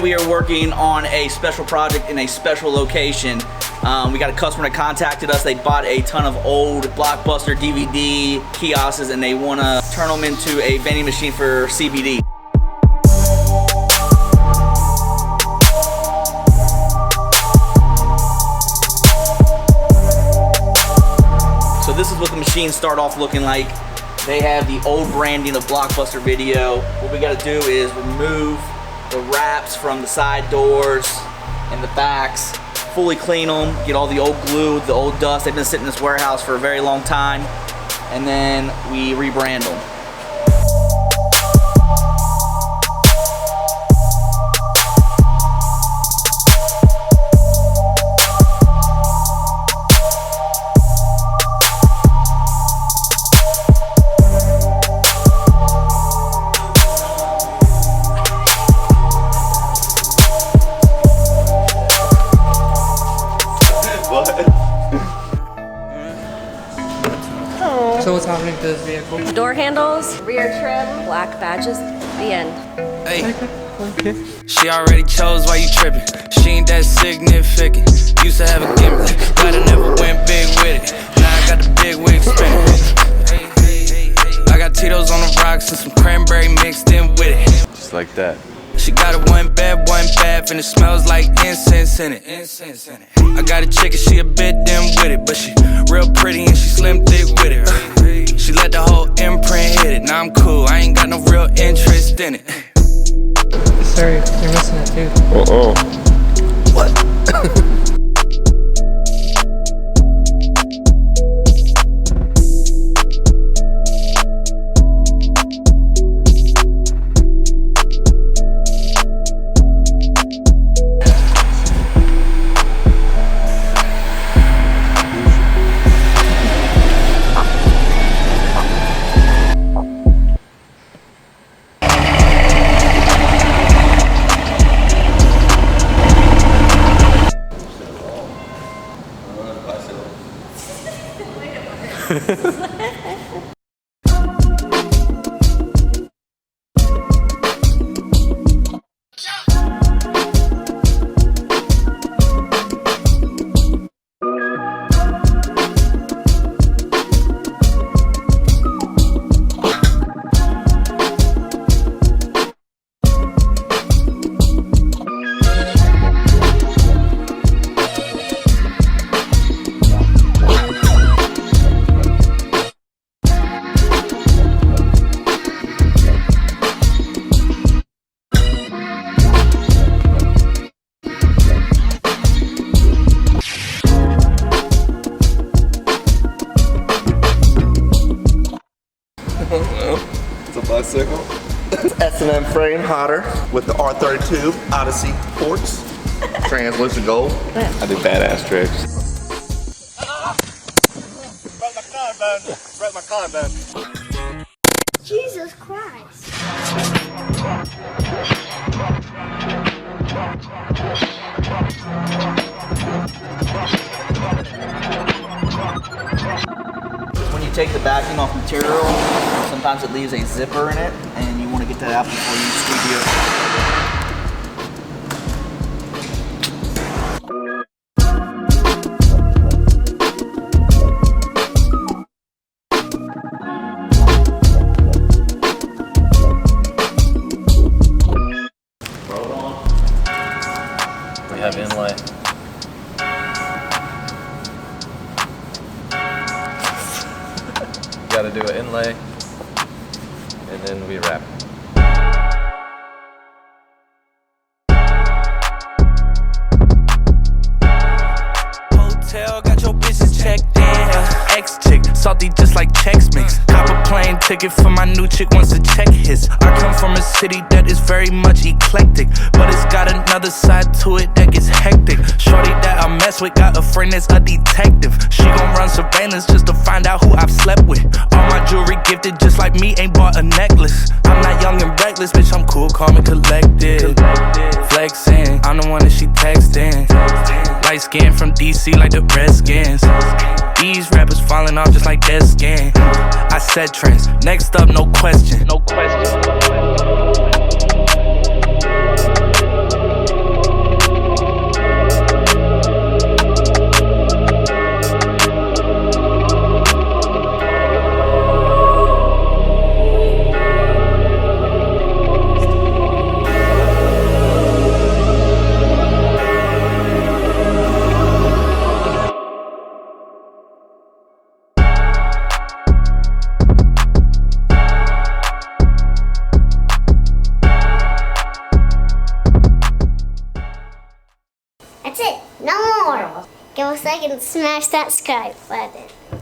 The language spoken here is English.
we are working on a special project in a special location. We got a customer that contacted us. They bought a ton of old Blockbuster DVD kiosks and they want to turn them into a vending machine for CBD. So this is what the machines start off looking like. They have the old branding of Blockbuster Video. What we gotta do is remove the wraps from the side doors and the backs, fully clean them, get all the old glue, the old dust. They've been sitting in this warehouse for a very long time, and then we rebrand them. So what's happening to this vehicle? Door handles, rear trim, black badges, the end. Hey, Okay. she already chose why you tripping. She ain't that significant. Used to have a gimmick, but I never went big with it. Now I got the big wig spinning. I got Tito's on the rocks and some cranberry mixed in with it. Just like that. She got a one bath, and it smells like incense in it. I got a chick and she a bit dim with it, but she real pretty and she slim thick with it. She let the whole imprint hit it. Now I'm cool, I ain't got no real interest in it. Sorry, you're missing it too. What? It's a bicycle. S&M frame hotter with the R32 Odyssey ports. Translucent gold. I do badass tricks. Broke my collarbone. Jesus Christ. When you take the backing off material, sometimes it leaves a zipper in it, and you want to get that out before you studio. We have inlay. Got to do an inlay, and then we wrap. Hotel, got your bitches checked in. Ex-chick, salty just like Chex Mix. Cop a plane ticket for my new chick once the check hits. I come from a city that is very much eclectic, but it's got another side to it that gets hectic. Shorty that I mess with got a friend that's a detective. She gon' run surveillance just to find out who I've slept with. All my jewelry gifted just like me, ain't bought a necklace. I'm not young and reckless, bitch, I'm cool, calm and collected. Flexing, I'm the one that she texting. Light skin from DC like the Redskins. These rappers falling off just like dead skin. I set trends, next up, no question. No question. That's it. No more. Give us a second to smash that subscribe button.